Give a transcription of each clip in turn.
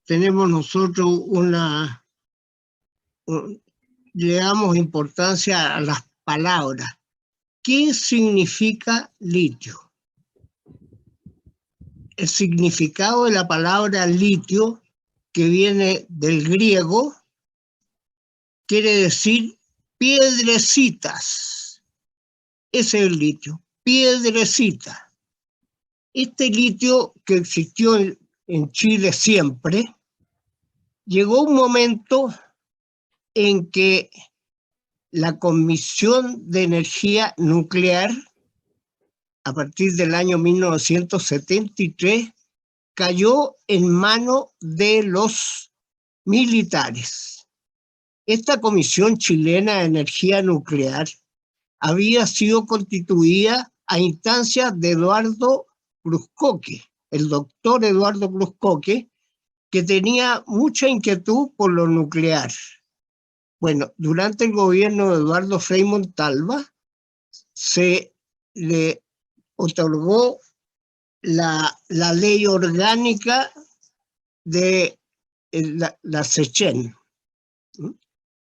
tenemos nosotros le damos importancia a las palabras. ¿Qué significa litio? El significado de la palabra litio, que viene del griego, quiere decir piedrecitas. Ese es el litio, piedrecita. Este litio, que existió en Chile siempre, llegó un momento en que la Comisión de Energía Nuclear, a partir del año 1973, cayó en manos de los militares. Esta Comisión Chilena de Energía Nuclear había sido constituida a instancias de Eduardo Cruzcoque, el doctor Eduardo Cruzcoque, que tenía mucha inquietud por lo nuclear. Bueno, durante el gobierno de Eduardo Frei Montalva se le otorgó la ley orgánica de la SECHEN.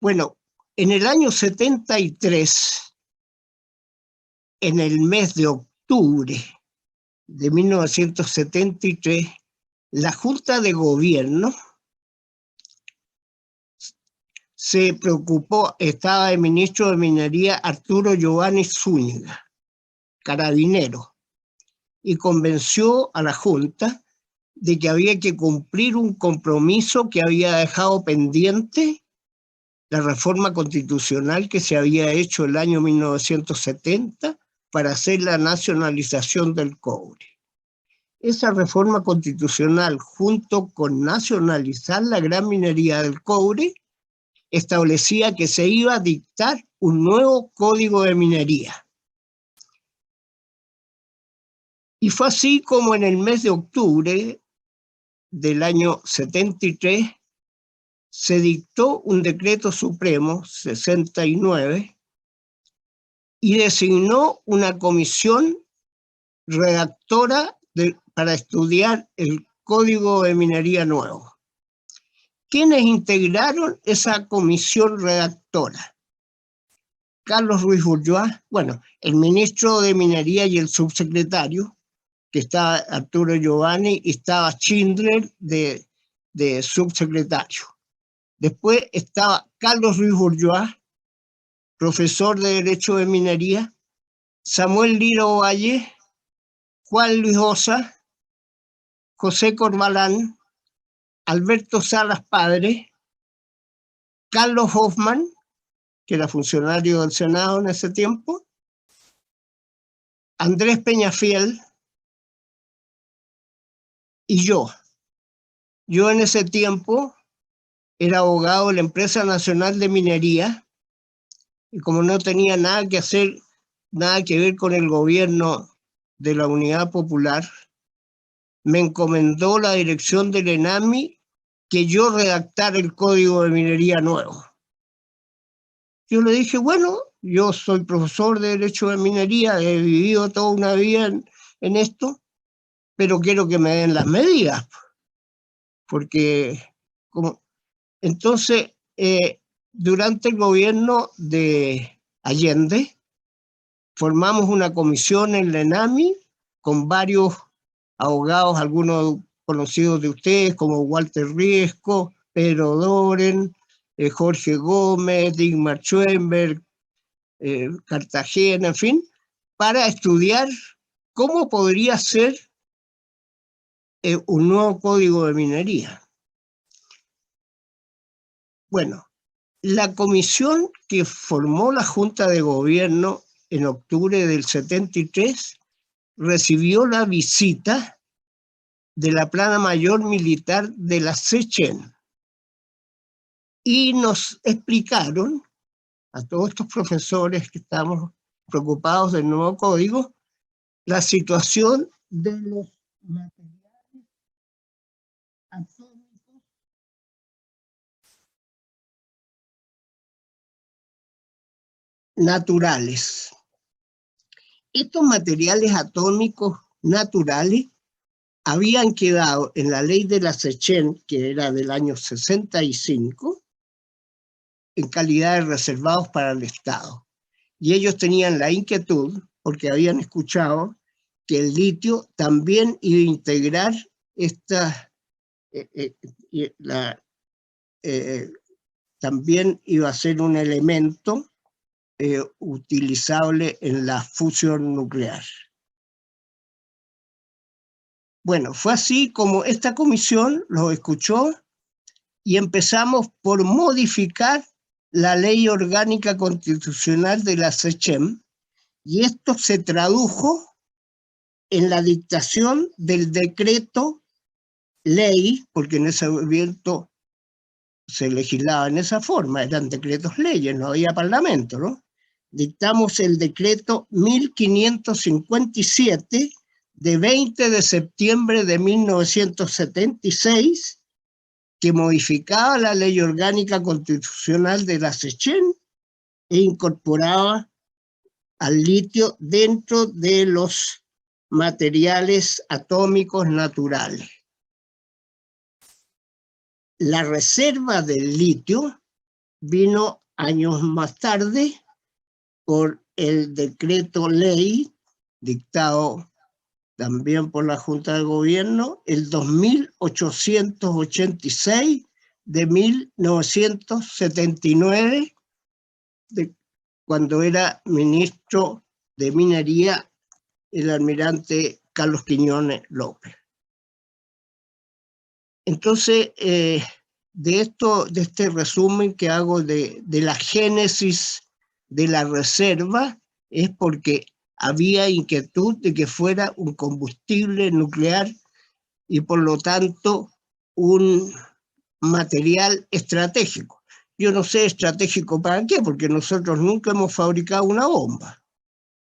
Bueno, en el año 73, en el mes de octubre de 1973, la Junta de Gobierno se preocupó, estaba el ministro de Minería Arturo Giovanni Zúñiga, carabinero, y convenció a la Junta de que había que cumplir un compromiso que había dejado pendiente la reforma constitucional que se había hecho el año 1970 para hacer la nacionalización del cobre. Esa reforma constitucional, junto con nacionalizar la gran minería del cobre, establecía que se iba a dictar un nuevo código de minería. Y fue así como en el mes de octubre del año 73 se dictó un decreto supremo 69 y designó una comisión redactora para estudiar el código de minería nuevo. ¿Quiénes integraron esa comisión redactora? Carlos Ruiz Bourgeois, bueno, el ministro de Minería y el subsecretario, que estaba Arturo Giovanni, y estaba Schindler de subsecretario. Después estaba Carlos Ruiz Bourgeois, profesor de Derecho de Minería, Samuel Lira Ovalle, Juan Luis Osa, José Corbalán, Alberto Salas Padre, Carlos Hoffman, que era funcionario del Senado en ese tiempo, Andrés Peñafiel y yo. Yo en ese tiempo era abogado de la Empresa Nacional de Minería y como no tenía nada que hacer, nada que ver con el gobierno de la Unidad Popular, me encomendó la dirección del ENAMI que yo redactara el Código de Minería nuevo. Yo le dije, bueno, yo soy profesor de Derecho de Minería, he vivido toda una vida en esto, pero quiero que me den las medidas, porque entonces, durante el gobierno de Allende, formamos una comisión en la ENAMI con varios abogados, algunos conocidos de ustedes, como Walter Riesco, Pedro Doren, Jorge Gómez, Digmar Schoenberg, Cartagena, en fin, para estudiar cómo podría ser un nuevo código de minería. Bueno, la comisión que formó la Junta de Gobierno en octubre del 73 recibió la visita de la Plana Mayor Militar de la SECHEN y nos explicaron a todos estos profesores que estamos preocupados del nuevo código la situación de los materiales atómicos naturales. Estos materiales atómicos naturales habían quedado en la ley de la Seychelles, que era del año 65, en calidad de reservados para el Estado. Y ellos tenían la inquietud, porque habían escuchado que el litio también iba a integrar también iba a ser un elemento utilizable en la fusión nuclear. Bueno, fue así como esta comisión lo escuchó y empezamos por modificar la ley orgánica constitucional de la SECHEM, y esto se tradujo en la dictación del decreto ley, porque en ese momento se legislaba en esa forma, eran decretos leyes, no había parlamento, ¿no? Dictamos el decreto 1557 de 20 de septiembre de 1976, que modificaba la ley orgánica constitucional de la Seychelles e incorporaba al litio dentro de los materiales atómicos naturales. La reserva del litio vino años más tarde por el decreto ley dictado también por la Junta de Gobierno, el 2886 de 1979, cuando era ministro de Minería el almirante Carlos Quiñones López. Entonces, de este resumen que hago de la génesis de la reserva, es porque había inquietud de que fuera un combustible nuclear y por lo tanto un material estratégico. Yo no sé estratégico para qué, porque nosotros nunca hemos fabricado una bomba,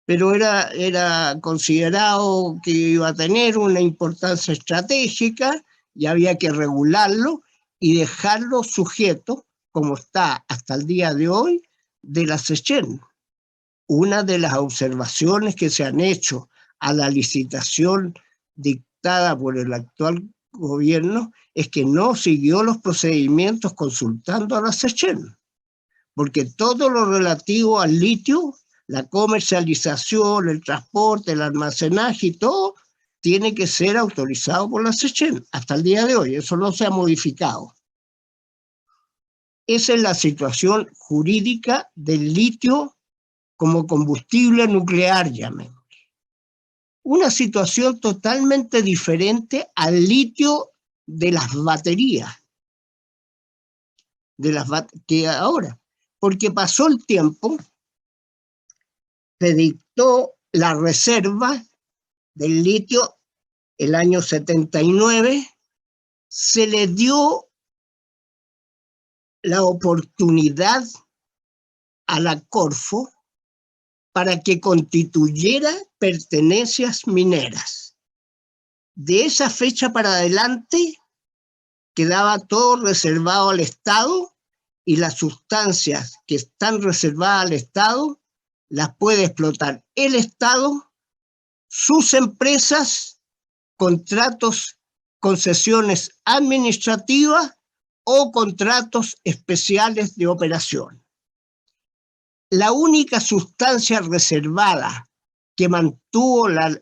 pero era considerado que iba a tener una importancia estratégica y había que regularlo y dejarlo sujeto, como está hasta el día de hoy, de la Seychelles. Una de las observaciones que se han hecho a la licitación dictada por el actual gobierno es que no siguió los procedimientos consultando a la Seychelles, porque todo lo relativo al litio, la comercialización, el transporte, el almacenaje y todo, tiene que ser autorizado por la Seychelles hasta el día de hoy. Eso no se ha modificado. Esa es la situación jurídica del litio como combustible nuclear, llamémosle. Una situación totalmente diferente al litio de las baterías, que ahora, porque pasó el tiempo, se dictó la reserva del litio el año 79, se le dio la oportunidad a la Corfo para que constituyera pertenencias mineras. De esa fecha para adelante quedaba todo reservado al Estado, y las sustancias que están reservadas al Estado las puede explotar el Estado, sus empresas, contratos, concesiones administrativas o contratos especiales de operación. La única sustancia reservada que mantuvo la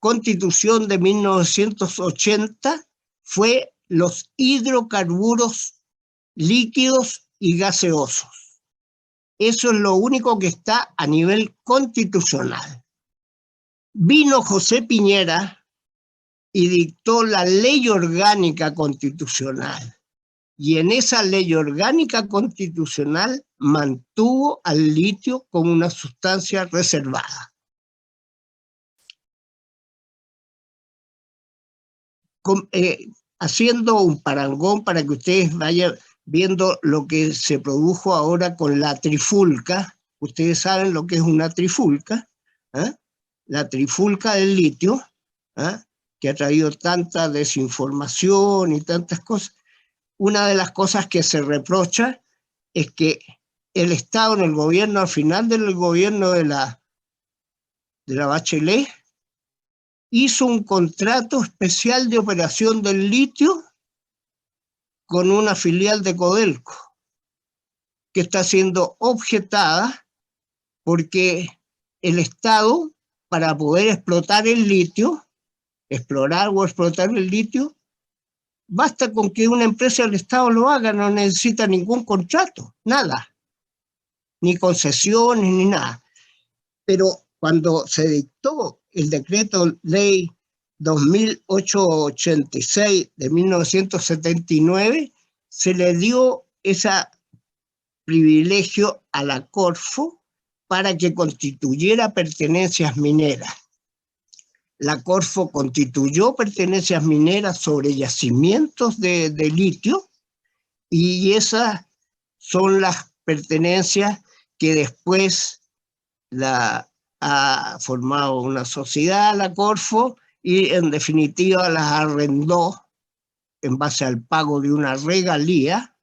Constitución de 1980 fue los hidrocarburos líquidos y gaseosos. Eso es lo único que está a nivel constitucional. Vino José Piñera y dictó la Ley Orgánica Constitucional. Y en esa Ley Orgánica Constitucional mantuvo al litio como una sustancia reservada. Haciendo un parangón para que ustedes vayan viendo lo que se produjo ahora con la trifulca. Ustedes saben lo que es una trifulca, ¿eh? La trifulca del litio, ¿eh? Que ha traído tanta desinformación y tantas cosas. Una de las cosas que se reprocha es que el Estado, en el gobierno, al final del gobierno de la Bachelet, hizo un contrato especial de operación del litio con una filial de Codelco, que está siendo objetada porque el Estado, para poder explotar el litio, explorar o explotar el litio, basta con que una empresa del Estado lo haga, no necesita ningún contrato, nada, ni concesiones, ni nada. Pero cuando se dictó el decreto ley 2886 de 1979, se le dio ese privilegio a la Corfo para que constituyera pertenencias mineras. La Corfo constituyó pertenencias mineras sobre yacimientos de litio, y esas son las pertenencias que después ha formado una sociedad, la Corfo, y en definitiva las arrendó en base al pago de una regalía,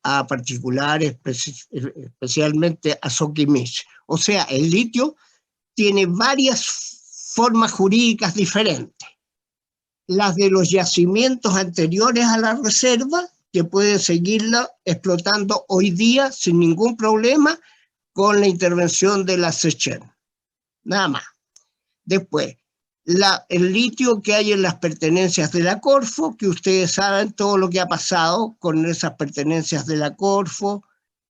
a particulares, especialmente a Soquimich. O sea, el litio tiene varias formas jurídicas diferentes. Las de los yacimientos anteriores a la reserva, que pueden seguirla explotando hoy día sin ningún problema con la intervención de la SECHEN. Nada más. Después, el litio que hay en las pertenencias de la Corfo, que ustedes saben todo lo que ha pasado con esas pertenencias de la Corfo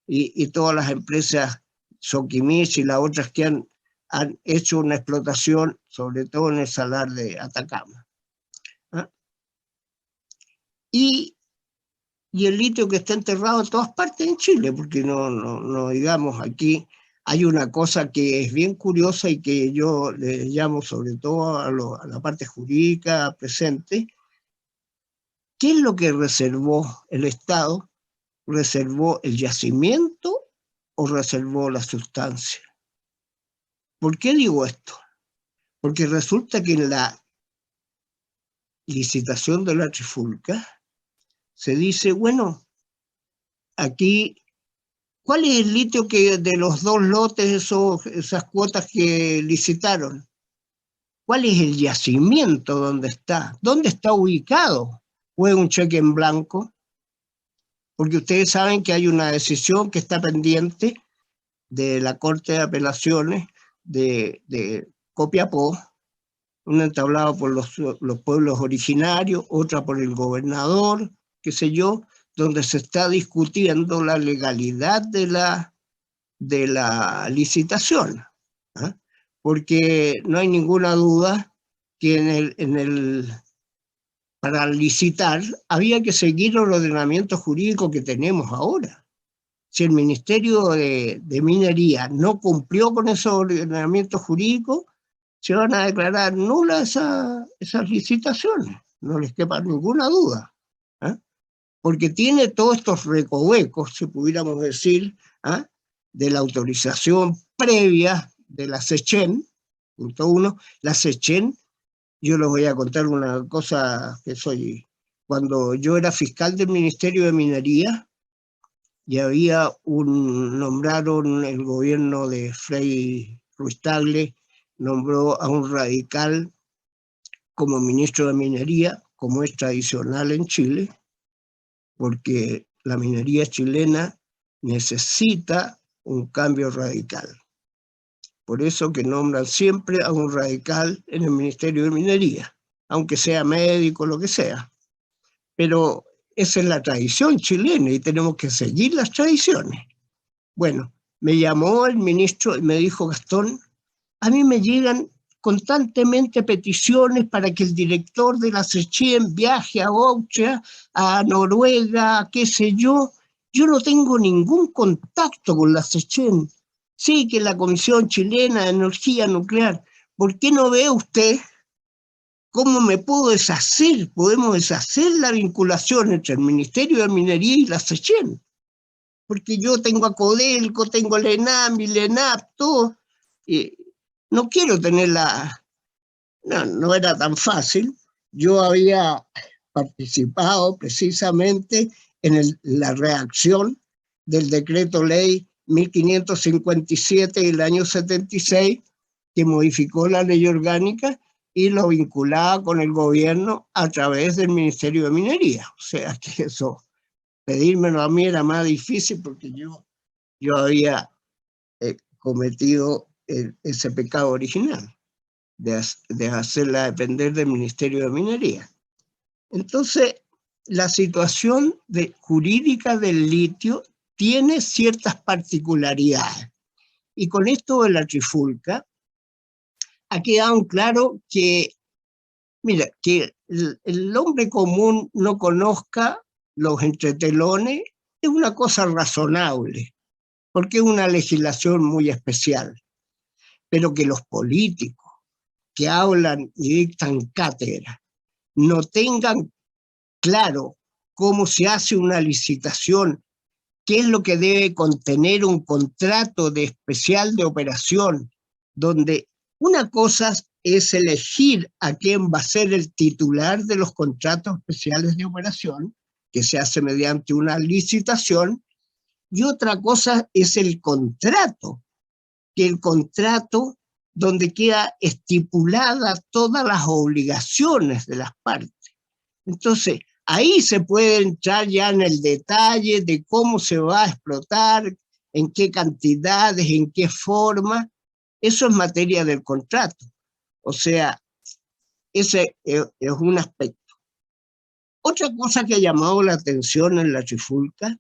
y todas las empresas Soquimich y las otras que han hecho una explotación, sobre todo en el salar de Atacama. Y el litio que está enterrado en todas partes en Chile, porque no digamos, aquí hay una cosa que es bien curiosa y que yo le llamo sobre todo a la parte jurídica presente. ¿Qué es lo que reservó el Estado? ¿Reservó el yacimiento o reservó la sustancia? ¿Por qué digo esto? Porque resulta que en la licitación de la Trifulca se dice, bueno, aquí, ¿cuál es el litio que de los dos lotes, esas cuotas que licitaron? ¿Cuál es el yacimiento donde está? ¿Dónde está ubicado? ¿O es un cheque en blanco? Porque ustedes saben que hay una decisión que está pendiente de la Corte de Apelaciones de Copiapó, una entablada por los pueblos originarios, otra por el gobernador, qué sé yo, donde se está discutiendo la legalidad de la licitación, porque no hay ninguna duda que para licitar había que seguir el ordenamiento jurídico que tenemos ahora. Si el Ministerio de Minería no cumplió con ese ordenamiento jurídico, se van a declarar nulas esas licitaciones, no les quepa ninguna duda, porque tiene todos estos recovecos, si pudiéramos decir, de la autorización previa de la SECHEN, punto uno. La SECHEN, yo les voy a contar una cosa cuando yo era fiscal del Ministerio de Minería, y nombraron el gobierno de Frei Ruiz-Tagle, nombró a un radical como ministro de Minería, como es tradicional en Chile, porque la minería chilena necesita un cambio radical. Por eso que nombran siempre a un radical en el Ministerio de Minería, aunque sea médico, lo que sea. Pero esa es la tradición chilena y tenemos que seguir las tradiciones. Bueno, me llamó el ministro y me dijo, Gastón, a mí me llegan constantemente peticiones para que el director de la SECHEN viaje a Austria, a Noruega, qué sé yo. Yo no tengo ningún contacto con la SECHEN. Sí, que la Comisión Chilena de Energía Nuclear. ¿Por qué no ve usted cómo podemos deshacer la vinculación entre el Ministerio de Minería y la SECHEN? Porque yo tengo a Codelco, tengo el ENAM y el ENAP, todo. No quiero tenerla. No era tan fácil. Yo había participado precisamente en la redacción del decreto ley 1557 del año 76, que modificó la ley orgánica y lo vinculaba con el gobierno a través del Ministerio de Minería. O sea que eso, pedírmelo a mí era más difícil porque yo había cometido ese pecado original de hacerla depender del Ministerio de Minería. Entonces, la situación jurídica del litio tiene ciertas particularidades. Y con esto de la trifulca, ha quedado claro que, mira, que el hombre común no conozca los entretelones es una cosa razonable, porque es una legislación muy especial. Pero que los políticos que hablan y dictan cátedra no tengan claro cómo se hace una licitación, qué es lo que debe contener un contrato de especial de operación, donde una cosa es elegir a quién va a ser el titular de los contratos especiales de operación, que se hace mediante una licitación, y otra cosa es el contrato, que el contrato donde queda estipulada todas las obligaciones de las partes. Entonces, ahí se puede entrar ya en el detalle de cómo se va a explotar, en qué cantidades, en qué forma. Eso es materia del contrato. O sea, ese es un aspecto. Otra cosa que ha llamado la atención en la trifulca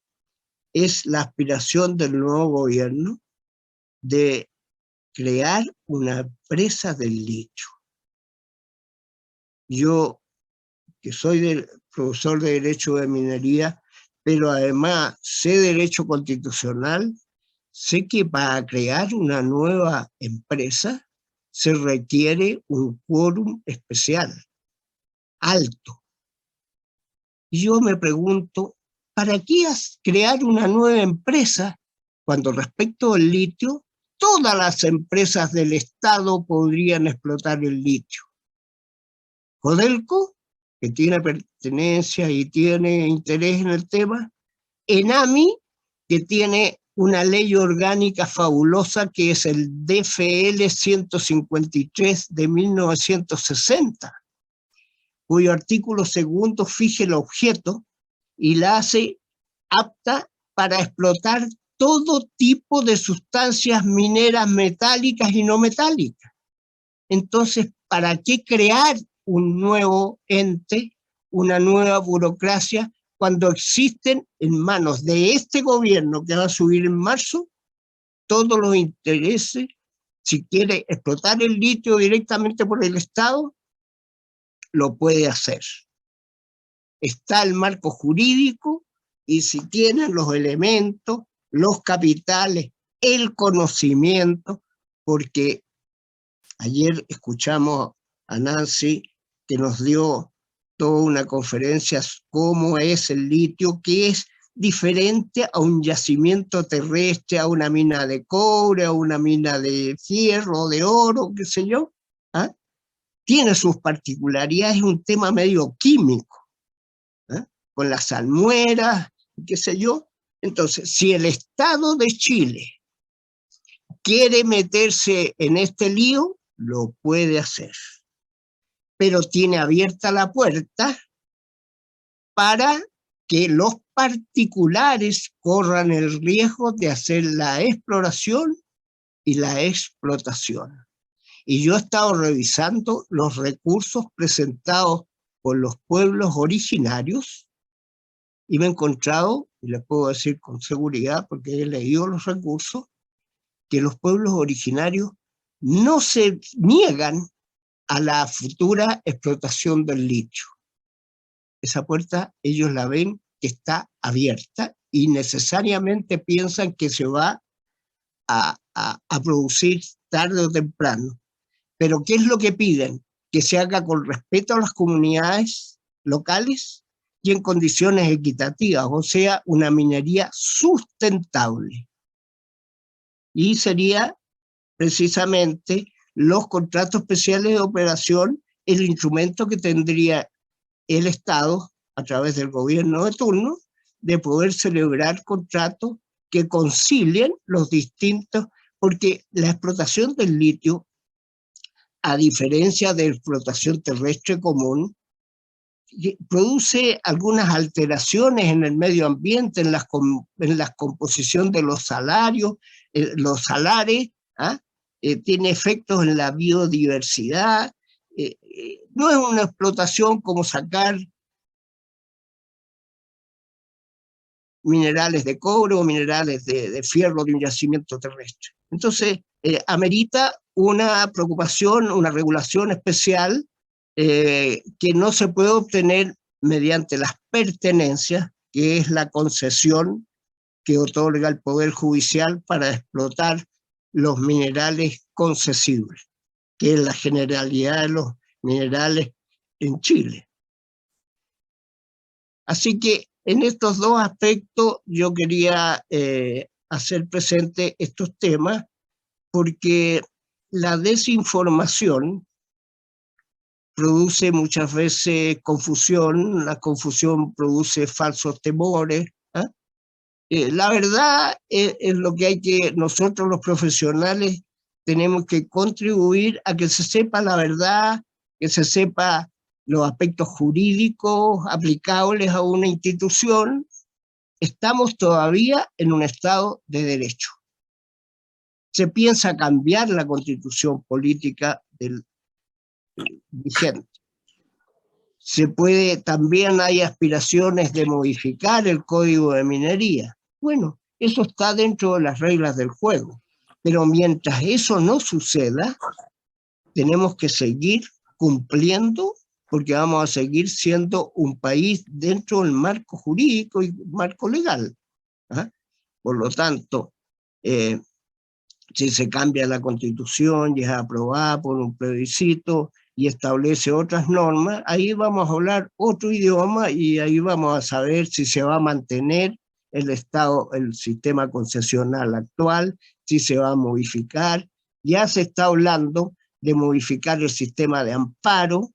es la aspiración del nuevo gobierno de crear una empresa del litio. Yo, que soy profesor de Derecho de Minería, pero además sé Derecho Constitucional, sé que para crear una nueva empresa se requiere un quórum especial, alto. Y yo me pregunto, ¿para qué crear una nueva empresa cuando respecto al litio, todas las empresas del Estado podrían explotar el litio? Codelco, que tiene pertenencia y tiene interés en el tema, ENAMI, que tiene una ley orgánica fabulosa que es el DFL 153 de 1960, cuyo artículo segundo fija el objeto y la hace apta para explotar todo tipo de sustancias mineras metálicas y no metálicas. Entonces, ¿para qué crear un nuevo ente, una nueva burocracia, cuando existen en manos de este gobierno que va a subir en marzo todos los intereses? Si quiere explotar el litio directamente por el Estado, lo puede hacer. Está el marco jurídico y si tienen los elementos, los capitales, el conocimiento, porque ayer escuchamos a Nancy que nos dio toda una conferencia cómo es el litio, que es diferente a un yacimiento terrestre, a una mina de cobre, a una mina de fierro, de oro, qué sé yo. ¿Ah? Tiene sus particularidades, es un tema medio químico, ¿eh? Con las salmueras, qué sé yo. Entonces, si el Estado de Chile quiere meterse en este lío, lo puede hacer. Pero tiene abierta la puerta para que los particulares corran el riesgo de hacer la exploración y la explotación. Y yo he estado revisando los recursos presentados por los pueblos originarios y me he encontrado, y les puedo decir con seguridad porque he leído los recursos, que los pueblos originarios no se niegan a la futura explotación del litio. Esa puerta ellos la ven que está abierta y necesariamente piensan que se va a producir tarde o temprano. Pero ¿qué es lo que piden? Que se haga con respeto a las comunidades locales y en condiciones equitativas, o sea, una minería sustentable. Y sería precisamente los contratos especiales de operación el instrumento que tendría el Estado, a través del gobierno de turno, de poder celebrar contratos que concilien los distintos, porque la explotación del litio a diferencia de explotación terrestre común, produce algunas alteraciones en el medio ambiente, en la composición de los salarios, los salares, ¿ah? Tiene efectos en la biodiversidad. No es una explotación como sacar minerales de cobre o minerales de fierro de un yacimiento terrestre. Entonces, amerita una preocupación, una regulación especial que no se puede obtener mediante las pertenencias, que es la concesión que otorga el Poder Judicial para explotar los minerales concesibles, que es la generalidad de los minerales en Chile. Así que en estos dos aspectos yo quería hacer presente estos temas, porque la desinformación produce muchas veces confusión, la confusión produce falsos temores. La verdad es lo que hay que, nosotros los profesionales tenemos que contribuir a que se sepa la verdad, que se sepa los aspectos jurídicos aplicables a una institución. Estamos todavía en un estado de derecho. Se piensa cambiar la constitución política del vigente. También hay aspiraciones de modificar el Código de Minería. Bueno, eso está dentro de las reglas del juego. Pero mientras eso no suceda, tenemos que seguir cumpliendo, porque vamos a seguir siendo un país dentro del marco jurídico y marco legal. Por lo tanto, si se cambia la Constitución y es aprobada por un plebiscito y establece otras normas, ahí vamos a hablar otro idioma y ahí vamos a saber si se va a mantener el sistema concesional actual, si se va a modificar. Ya se está hablando de modificar el sistema de amparo,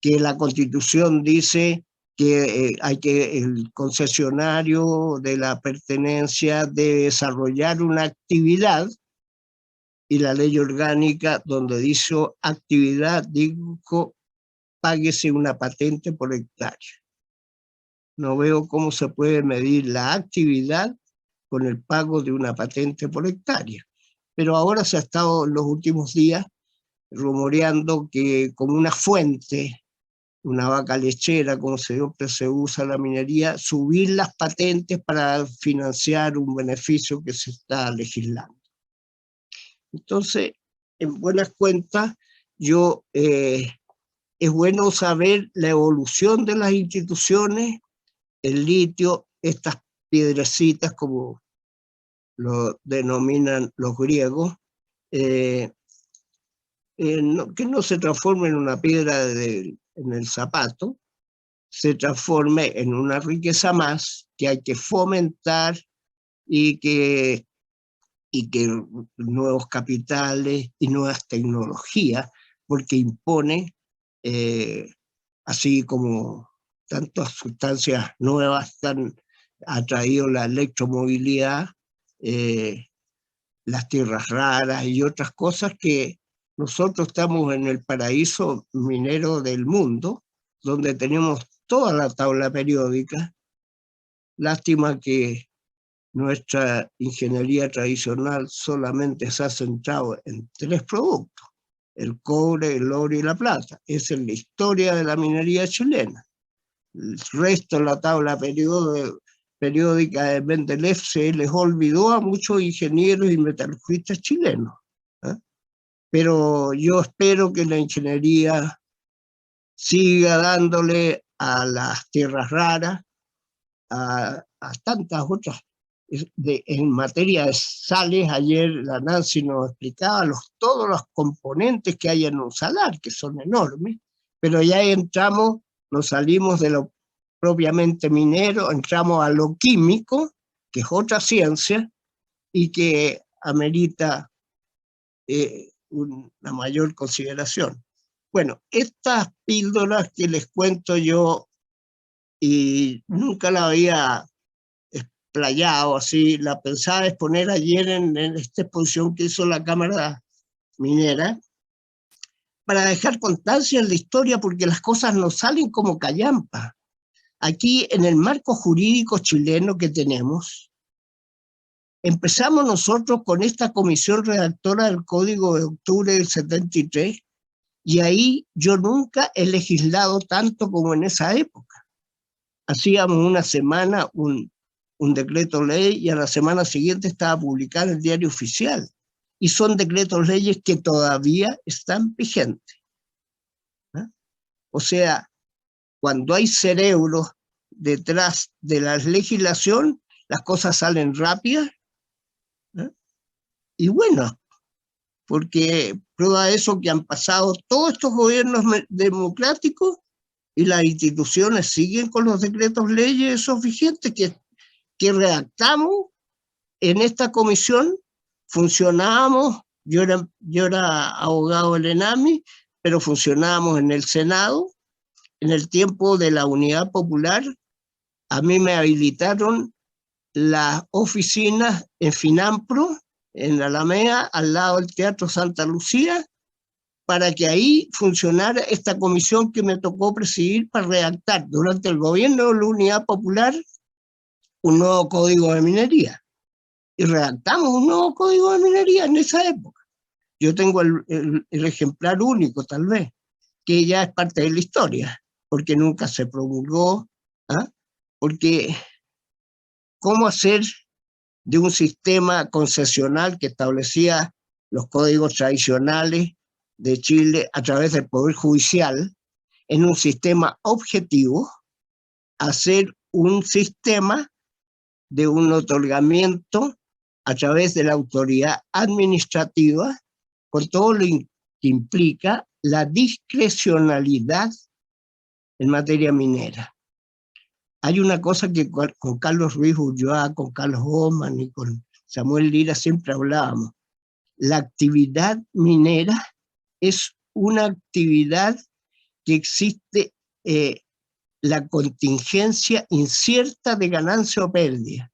que la Constitución dice que el concesionario de la pertenencia debe desarrollar una actividad, y la ley orgánica donde dice actividad, dijo, páguese una patente por hectárea. No veo cómo se puede medir la actividad con el pago de una patente por hectárea. Pero ahora se ha estado en los últimos días rumoreando que como una fuente, una vaca lechera, como siempre se usa la minería, subir las patentes para financiar un beneficio que se está legislando. Entonces, en buenas cuentas, es bueno saber la evolución de las instituciones, el litio, estas piedrecitas, como lo denominan los griegos, que no se transforme en una piedra en el zapato, se transforme en una riqueza más que hay que fomentar y que nuevos capitales y nuevas tecnologías, porque impone, así como tantas sustancias nuevas ha traído la electromovilidad, las tierras raras y otras cosas, que nosotros estamos en el paraíso minero del mundo, donde tenemos toda la tabla periódica. Lástima que nuestra ingeniería tradicional solamente se ha centrado en 3 productos: el cobre, el oro y la plata. Esa es la historia de la minería chilena. El resto de la tabla periódica de Mendeleev se les olvidó a muchos ingenieros y metalurgistas chilenos. Pero yo espero que la ingeniería siga dándole a las tierras raras, a tantas otras. En materia de sales, ayer la Nancy nos explicaba todos los componentes que hay en un salar, que son enormes, pero ya nos salimos de lo propiamente minero, entramos a lo químico, que es otra ciencia, y que amerita una mayor consideración. Bueno, estas píldoras que les cuento yo, y nunca la había playado así, la pensaba exponer ayer en esta exposición que hizo la Cámara Minera, para dejar constancia en la historia, porque las cosas no salen como callampa. Aquí, en el marco jurídico chileno que tenemos, empezamos nosotros con esta comisión redactora del Código de Octubre del 73, y ahí yo nunca he legislado tanto como en esa época. Hacíamos una semana un decreto ley y a la semana siguiente estaba publicado en el Diario Oficial. Y son decretos leyes que todavía están vigentes. ¿Ah? O sea, cuando hay cerebros detrás de la legislación, las cosas salen rápidas. ¿Ah? Y bueno, porque prueba de eso que han pasado todos estos gobiernos democráticos y las instituciones siguen con los decretos leyes esos vigentes que redactamos en esta comisión. Funcionábamos, yo era abogado del ENAMI, pero funcionábamos en el Senado. En el tiempo de la Unidad Popular, a mí me habilitaron las oficinas en Finampro, en la Alameda, al lado del Teatro Santa Lucía, para que ahí funcionara esta comisión que me tocó presidir para redactar durante el gobierno de la Unidad Popular un nuevo código de minería. Y redactamos un nuevo código de minería en esa época. Yo tengo el ejemplar único, tal vez, que ya es parte de la historia, porque nunca se promulgó. ¿Ah? Porque ¿cómo hacer de un sistema concesional que establecía los códigos tradicionales de Chile a través del Poder Judicial en un sistema objetivo, hacer un sistema de un otorgamiento a través de la autoridad administrativa, con todo lo que implica la discrecionalidad en materia minera? Hay una cosa que con Carlos Ruiz Ulloa, con Carlos Oman y con Samuel Lira siempre hablábamos. La actividad minera es una actividad que existe la contingencia incierta de ganancia o pérdida.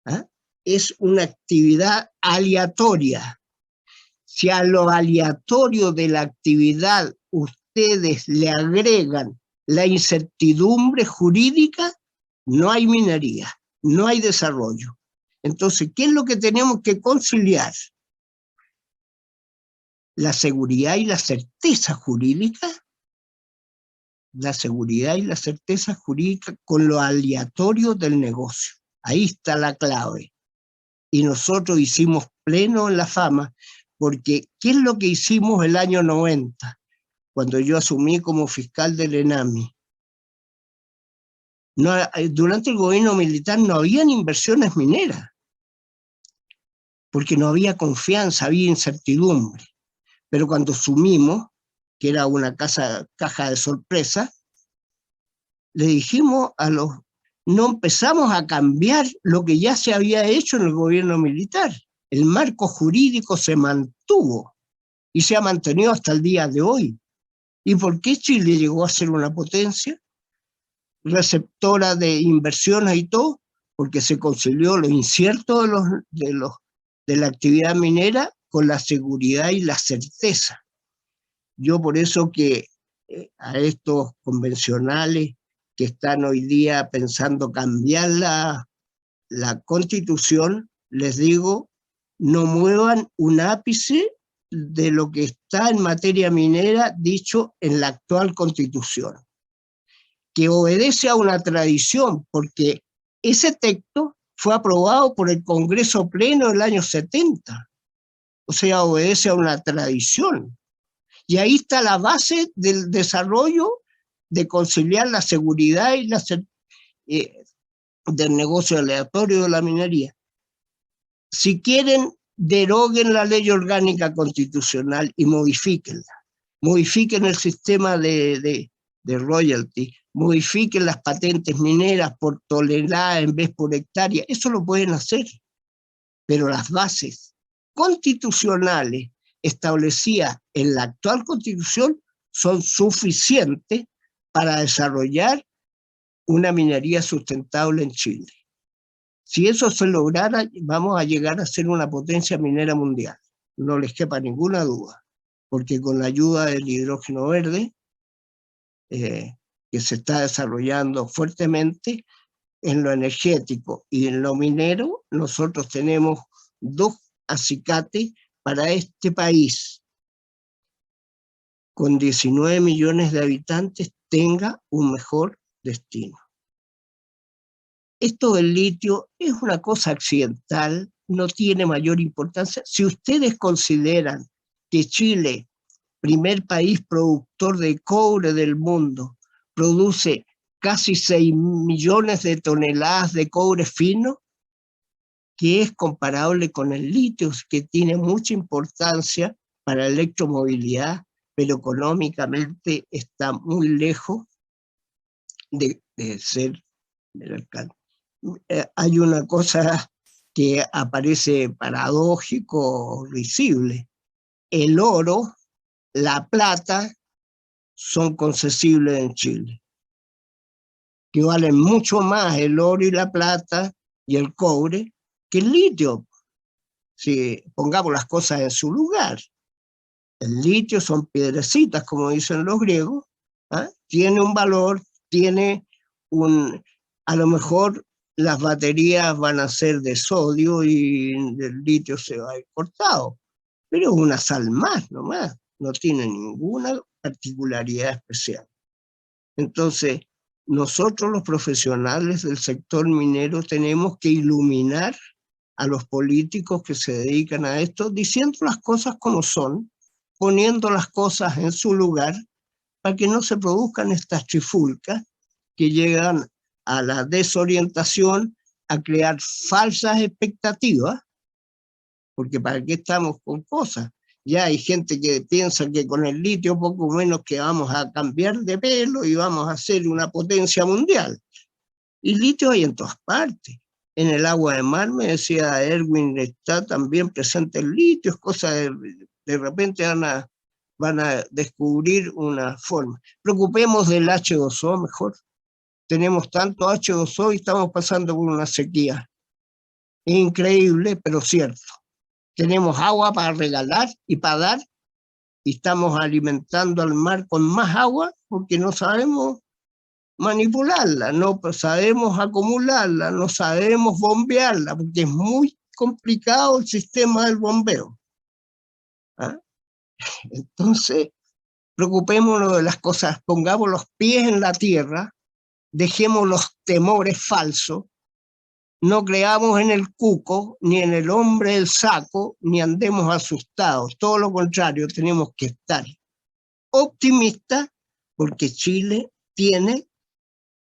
¿Ah? Es una actividad aleatoria. Si a lo aleatorio de la actividad ustedes le agregan la incertidumbre jurídica, no hay minería, no hay desarrollo. Entonces, ¿qué es lo que tenemos que conciliar? La seguridad y la certeza jurídica, la seguridad y la certeza jurídica con lo aleatorio del negocio. Ahí está la clave. Y nosotros hicimos pleno en la fama, porque ¿qué es lo que hicimos el año 90, cuando yo asumí como fiscal del ENAMI? No, durante el gobierno militar no habían inversiones mineras, porque no había confianza, había incertidumbre. Pero cuando asumimos, que era una caja de sorpresa, le dijimos no empezamos a cambiar lo que ya se había hecho en el gobierno militar. El marco jurídico se mantuvo y se ha mantenido hasta el día de hoy. ¿Y por qué Chile llegó a ser una potencia receptora de inversiones y todo? Porque se concilió lo incierto de la actividad minera con la seguridad y la certeza. Yo por eso que a estos convencionales que están hoy día pensando cambiar la Constitución, les digo, no muevan un ápice de lo que está en materia minera dicho en la actual Constitución, que obedece a una tradición, porque ese texto fue aprobado por el Congreso Pleno del año 70, o sea, obedece a una tradición. Y ahí está la base del desarrollo de conciliar la seguridad y del negocio aleatorio de la minería. Si quieren, deroguen la ley orgánica constitucional y modifíquenla. Modifiquen el sistema de royalty, modifiquen las patentes mineras por tonelada en vez por hectárea. Eso lo pueden hacer, pero las bases constitucionales establecidas en la actual Constitución son suficientes para desarrollar una minería sustentable en Chile. Si eso se lograra, vamos a llegar a ser una potencia minera mundial. No les quepa ninguna duda. porque con la ayuda del hidrógeno verde, que se está desarrollando fuertemente, en lo energético y en lo minero, nosotros tenemos 2 acicates para este país, con 19 millones de habitantes, tenga un mejor destino. Esto del litio es una cosa accidental, no tiene mayor importancia. Si ustedes consideran que Chile, primer país productor de cobre del mundo, produce casi 6 millones de toneladas de cobre fino, que es comparable con el litio, que tiene mucha importancia para la electromovilidad, pero económicamente está muy lejos de ser el alcance. Hay una cosa que aparece paradójico, risible. El oro, la plata, son concesibles en Chile, que valen mucho más el oro y la plata y el cobre que el litio. Si pongamos las cosas en su lugar, el litio son piedrecitas, como dicen los griegos, ¿eh? Tiene un valor, tiene un... A lo mejor las baterías van a ser de sodio y el litio se va a ir cortado, pero es una sal más nomás, no tiene ninguna particularidad especial. Entonces, nosotros los profesionales del sector minero tenemos que iluminar a los políticos que se dedican a esto, diciendo las cosas como son, poniendo las cosas en su lugar, para que no se produzcan estas trifulcas que llegan a la desorientación, a crear falsas expectativas, porque ¿para qué estamos con cosas? Ya hay gente que piensa que con el litio poco menos que vamos a cambiar de pelo y vamos a ser una potencia mundial. Y litio hay en todas partes. En el agua de mar, me decía Erwin, está también presente el litio, es cosa de repente van a descubrir una forma. Preocupemos del H2O mejor. Tenemos tanto H2O y estamos pasando por una sequía. Increíble, pero cierto. Tenemos agua para regalar y para dar, y estamos alimentando al mar con más agua porque no sabemos manipularla, no sabemos acumularla, no sabemos bombearla, porque es muy complicado el sistema del bombeo. ¿Ah? Entonces, preocupémonos de las cosas, pongamos los pies en la tierra, dejemos los temores falsos, no creamos en el cuco, ni en el hombre del saco, ni andemos asustados. Todo lo contrario, tenemos que estar optimistas porque Chile tiene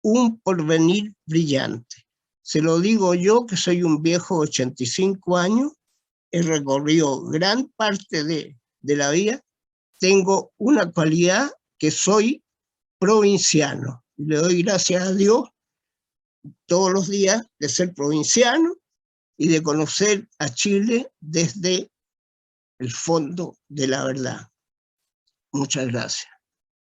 un porvenir brillante. Se lo digo yo, que soy un viejo de 85 años, he recorrido gran parte de la vida, tengo una cualidad que soy provinciano. Le doy gracias a Dios todos los días de ser provinciano y de conocer a Chile desde el fondo de la verdad. Muchas gracias.